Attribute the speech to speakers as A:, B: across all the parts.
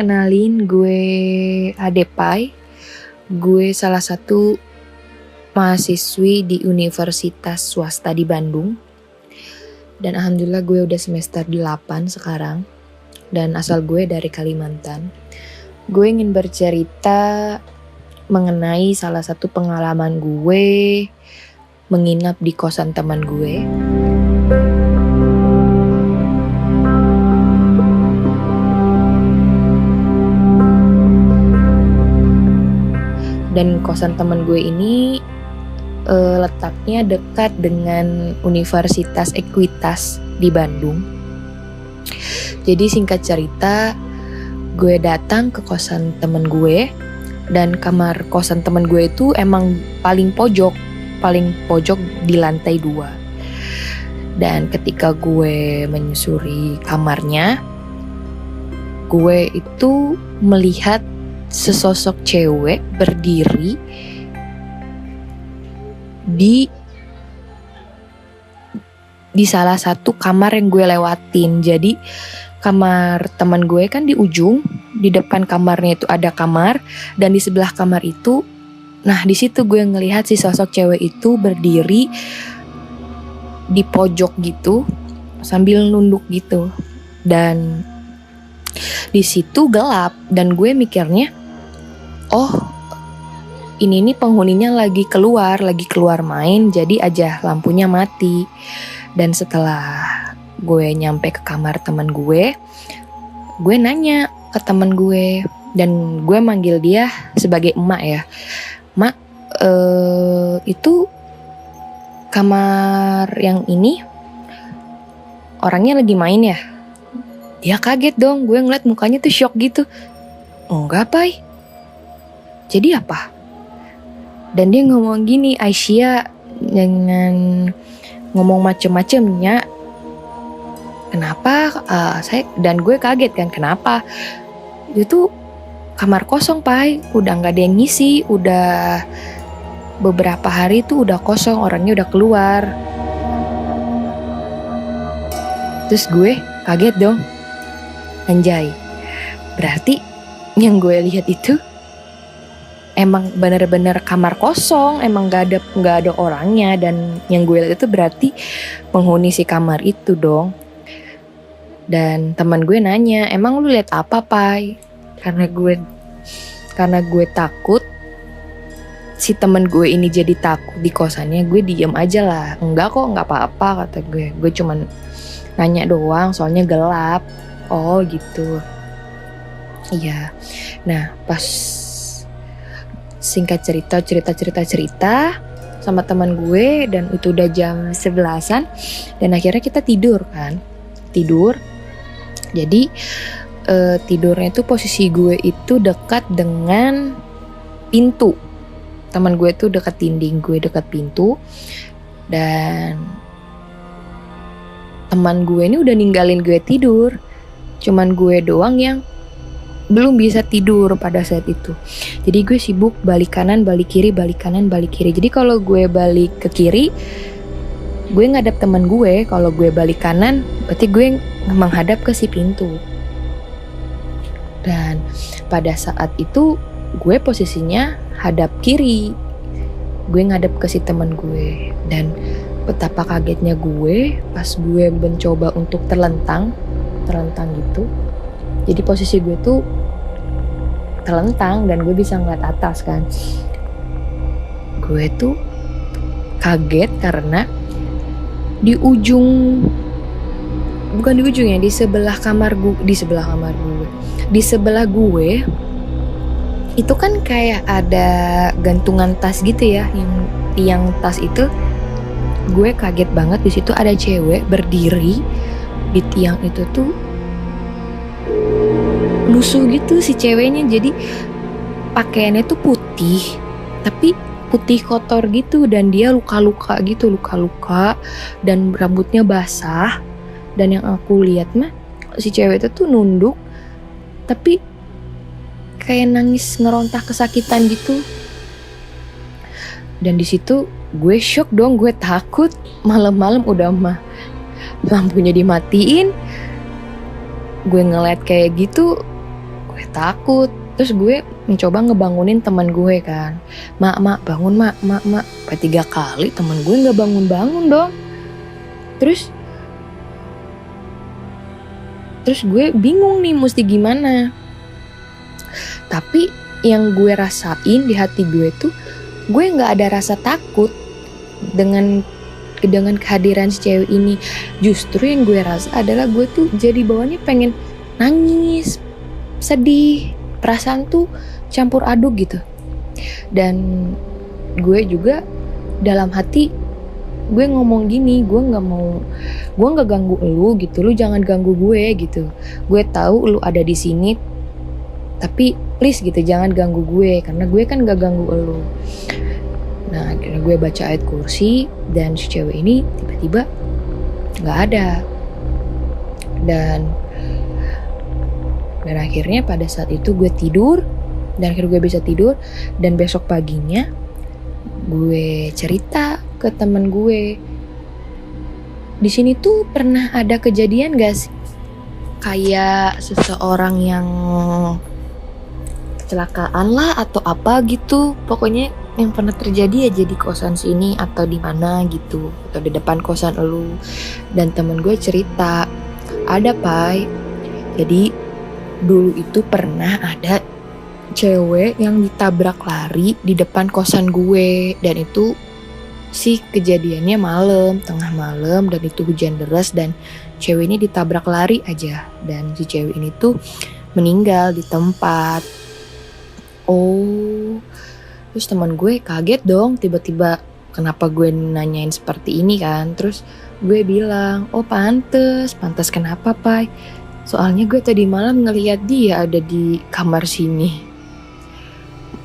A: kenalin gue Adepai. Gue salah satu mahasiswi di universitas swasta di Bandung. Dan alhamdulillah gue udah semester 8 sekarang. Dan asal gue dari Kalimantan. Gue ingin bercerita mengenai salah satu pengalaman gue menginap di kosan teman gue. Dan kosan teman gue ini letaknya dekat dengan Universitas Ekuitas di Bandung. Jadi singkat cerita, gue datang ke kosan teman gue. Dan kamar kosan teman gue itu emang paling pojok di lantai 2. Dan ketika gue menyusuri kamarnya, gue itu melihat sesosok cewek berdiri di salah satu kamar yang gue lewatin. Jadi kamar teman gue kan di ujung, di depan kamarnya itu ada kamar, dan di sebelah kamar itu, nah di situ gue ngelihat si sosok cewek itu berdiri di pojok gitu sambil nunduk gitu. Dan di situ gelap dan gue mikirnya, oh ini nih penghuninya lagi keluar main, jadi aja lampunya mati. Dan setelah gue nyampe ke kamar teman gue nanya ke teman gue, dan gue manggil dia sebagai emak ya. Mak, itu kamar yang ini orangnya lagi main ya? Dia kaget dong, gue ngeliat mukanya tuh shock gitu. Enggak, Pai. Jadi apa? Dan dia ngomong gini, Aisyah jangan ngomong macem-macemnya. Kenapa? Dan gue kaget kan, kenapa? Itu kamar kosong, Pai. Udah gak ada yang ngisi, udah beberapa hari tuh udah kosong, orangnya udah keluar. Terus gue kaget dong. Anjay, berarti yang gue lihat itu emang benar-benar kamar kosong, emang gak ada orangnya. Dan yang gue lihat itu berarti penghuni si kamar itu dong. Dan teman gue nanya, emang lu lihat apa, Pai? Karena gue takut si teman gue ini jadi takut di kosannya, gue diem aja lah. Enggak kok, nggak apa-apa kata gue. Gue cuman nanya doang, soalnya gelap. Oh gitu. Iya. Nah pas singkat cerita sama teman gue, dan itu udah jam 11-an, dan akhirnya kita tidur. Jadi tidurnya itu posisi gue itu dekat dengan pintu. Teman gue tuh dekat dinding, gue dekat pintu. Dan teman gue ini udah ninggalin gue tidur. Cuman gue doang yang belum bisa tidur pada saat itu. Jadi gue sibuk balik kanan, balik kiri, balik kanan, balik kiri. Jadi kalau gue balik ke kiri, gue ngadap teman gue. Kalau gue balik kanan, berarti gue menghadap ke si pintu. Dan pada saat itu gue posisinya hadap kiri. Gue ngadap ke si teman gue. Dan betapa kagetnya gue pas gue mencoba untuk terlentang gitu. Jadi posisi gue tuh terlentang dan gue bisa ngeliat atas kan. Gue tuh kaget karena di sebelah gue itu kan kayak ada gantungan tas gitu ya, yang tiang tas itu. Gue kaget banget, di situ ada cewek berdiri di tiang itu tuh lusuh gitu si ceweknya. Jadi pakaiannya tuh putih, tapi putih kotor gitu, dan dia luka-luka dan rambutnya basah. Dan yang aku lihat mah si cewek itu tuh nunduk tapi kayak nangis ngerontah kesakitan gitu. Dan di situ gue shock dong, gue takut. Malam-malam udah mah lampunya dimatiin, gue ngeliat kayak gitu, gue gue takut. Terus gue mencoba ngebangunin teman gue kan, mak bangun mak. Sampai 3 kali teman gue nggak bangun dong. Terus gue bingung nih mesti gimana. Tapi yang gue rasain di hati gue tuh, gue nggak ada rasa takut dengan kehadiran si cewek ini. Justru yang gue rasa adalah gue tuh jadi bawaannya pengen nangis, sedih, perasaan tuh campur aduk gitu. Dan gue juga dalam hati gue ngomong gini, gue nggak ganggu lu gitu, lu jangan ganggu gue gitu. Gue tahu lu ada di sini, tapi please gitu jangan ganggu gue, karena gue kan nggak ganggu lu. Nah akhirnya gue baca ayat kursi dan si cewek ini tiba-tiba nggak ada. Dan akhirnya pada saat itu gue tidur, dan akhirnya gue bisa tidur. Dan besok paginya gue cerita ke temen gue, di sini tuh pernah ada kejadian gak sih kayak seseorang yang kecelakaan lah atau apa gitu, pokoknya yang pernah terjadi aja di kosan sini atau di mana gitu, atau di depan kosan elu. Dan temen gue cerita, ada pai, jadi dulu itu pernah ada cewek yang ditabrak lari di depan kosan gue. Dan itu sih kejadiannya malam, tengah malam, dan itu hujan deras, dan cewek ini ditabrak lari aja, dan si cewek ini tuh meninggal di tempat. Oh, terus teman gue kaget dong, tiba-tiba kenapa gue nanyain seperti ini kan. Terus gue bilang, oh pantes kenapa pai? Soalnya gue tadi malam ngelihat dia ada di kamar sini.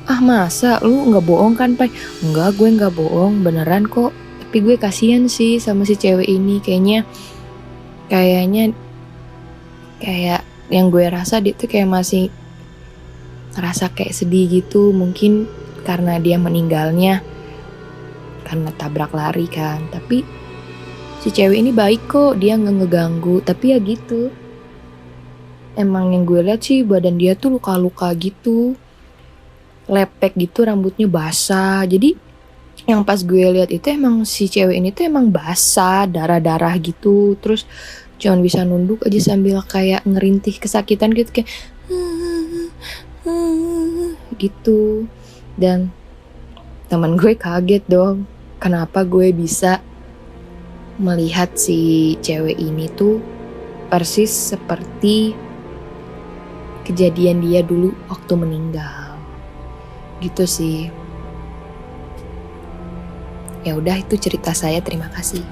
A: Ah masa lu gak bohong kan pai? Enggak, gue gak bohong, beneran kok. Tapi gue kasihan sih sama si cewek ini. Kayaknya kayak yang gue rasa dia tuh kayak masih ngerasa kayak sedih gitu. Mungkin karena dia meninggalnya karena tabrak lari kan. Tapi si cewek ini baik kok, dia gak ngeganggu. Tapi ya gitu, emang yang gue lihat sih badan dia tuh luka-luka gitu, lepek gitu, rambutnya basah. Jadi yang pas gue lihat itu emang si cewek ini tuh emang basah, darah-darah gitu. Terus cuman bisa nunduk aja sambil kayak ngerintih kesakitan gitu, kayak gitu. Dan teman gue kaget dong, kenapa gue bisa melihat si cewek ini tuh persis seperti kejadian dia dulu waktu meninggal. Gitu sih. Ya udah, itu cerita saya, terima kasih.